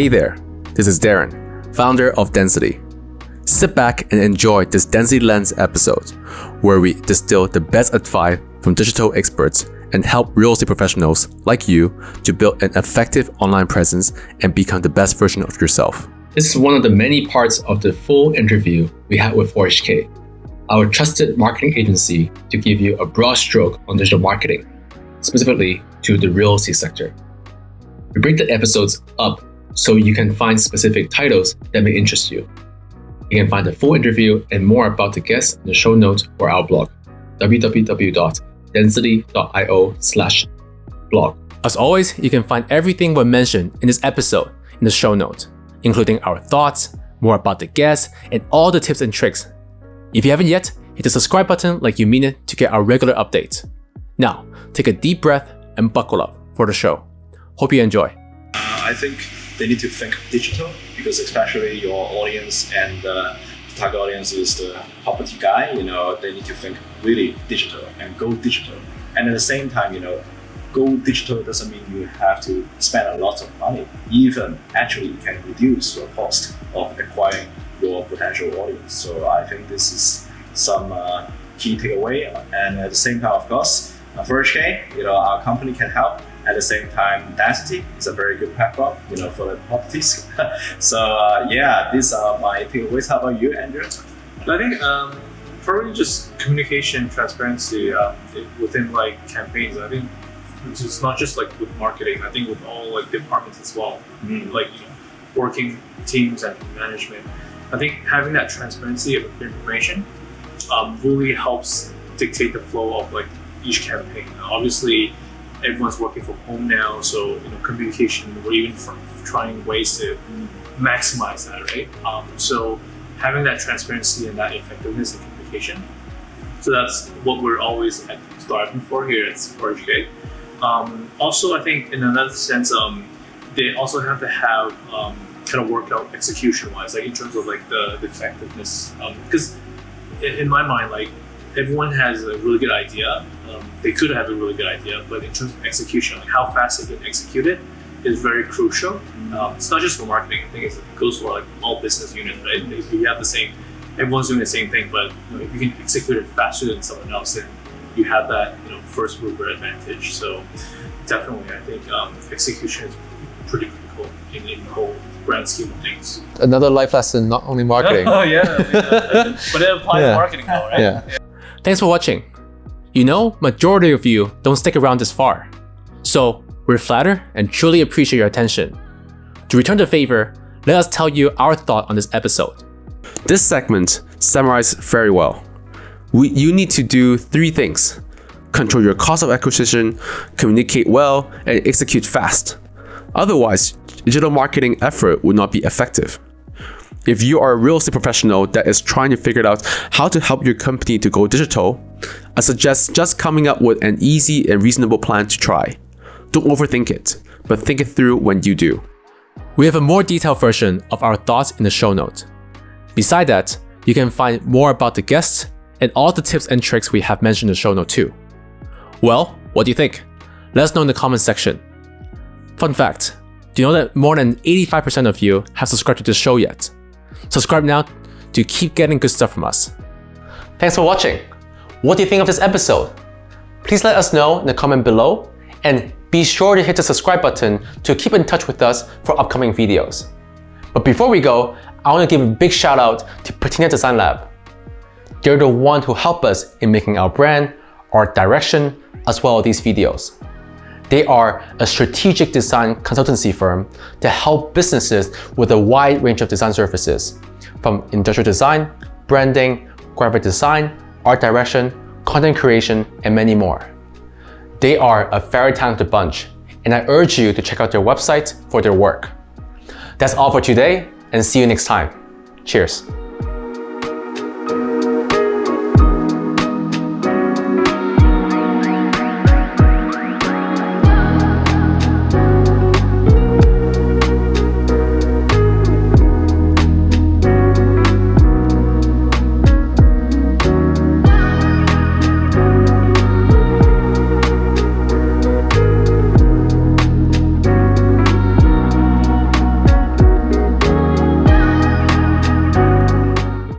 Hey there, this is Darren, founder of Denzity. Sit back and enjoy this Denzity Lens episode, where we distill the best advice from digital experts and help real estate professionals like you to build an effective online presence and become the best version of yourself. This is one of the many parts of the full interview we had with RHK, our trusted marketing agency to give you a broad stroke on digital marketing, specifically to the real estate sector. We break the episodes up so you can find specific titles that may interest you. You can find the full interview and more about the guests in the show notes or our blog, www.denzity.io/blog. As always, you can find everything we mentioned in this episode in the show notes, including our thoughts, more about the guests, and all the tips and tricks. If you haven't yet, hit the subscribe button like you mean it to get our regular updates. Now, take a deep breath and buckle up for the show. Hope you enjoy. I think they need to think digital because especially your audience and the target audience is the property guy, they need to think really digital and go digital. And at the same time, go digital doesn't mean you have to spend a lot of money. Even actually you can reduce your cost of acquiring your potential audience. So I think this is some key takeaway. And at the same time, of course, for RHK, our company can help. At the same time, Denzity is a very good platform, for the properties. So these are my takeaways. How about you, Andrew? I think probably just communication, transparency within campaigns. I think it's not just with marketing. I think with all departments as well, working teams and management. I think having that transparency of information really helps dictate the flow of each campaign. Obviously, everyone's working from home now, so communication, or even trying ways to maximize that, right? So having that transparency and that effectiveness in communication. So that's what we're always striving for here at RHK. Also, I think in another sense, they also have to have kind of work out execution-wise, in terms of the effectiveness. Because in my mind, everyone has a really good idea. They could have a really good idea, but in terms of execution, how fast they can execute it is very crucial. It's not just for marketing. I think it goes for all business units, right? If you have everyone's doing the same thing, but if you can execute it faster than someone else, then you have that first mover advantage. So definitely, I think execution is pretty critical in the whole grand scheme of things. Another life lesson, not only marketing. Oh yeah, but it applies to marketing now, right? Yeah. Thanks for watching. Majority of you don't stick around this far. So we're flattered and truly appreciate your attention. To return the favor, let us tell you our thought on this episode. This segment summarized very well. You need to do 3 things: control your cost of acquisition, communicate well, and execute fast. Otherwise, digital marketing effort will not be effective. If you are a real estate professional that is trying to figure out how to help your company to go digital, I suggest just coming up with an easy and reasonable plan to try. Don't overthink it, but think it through when you do. We have a more detailed version of our thoughts in the show notes. Beside that, you can find more about the guests and all the tips and tricks we have mentioned in the show note too. Well, what do you think? Let us know in the comments section. Fun fact, do you know that more than 85% of you have subscribed to this show yet? Subscribe now to keep getting good stuff from us. Thanks for watching. What do you think of this episode? Please let us know in the comment below, and be sure to hit the subscribe button to keep in touch with us for upcoming videos. But before we go, I want to give a big shout out to Patina Design Lab. They're the one who help us in making our brand, our direction, as well as these videos. They are a strategic design consultancy firm that help businesses with a wide range of design services, from industrial design, branding, graphic design, art direction, content creation, and many more. They are a very talented bunch, and I urge you to check out their website for their work. That's all for today, and see you next time. Cheers.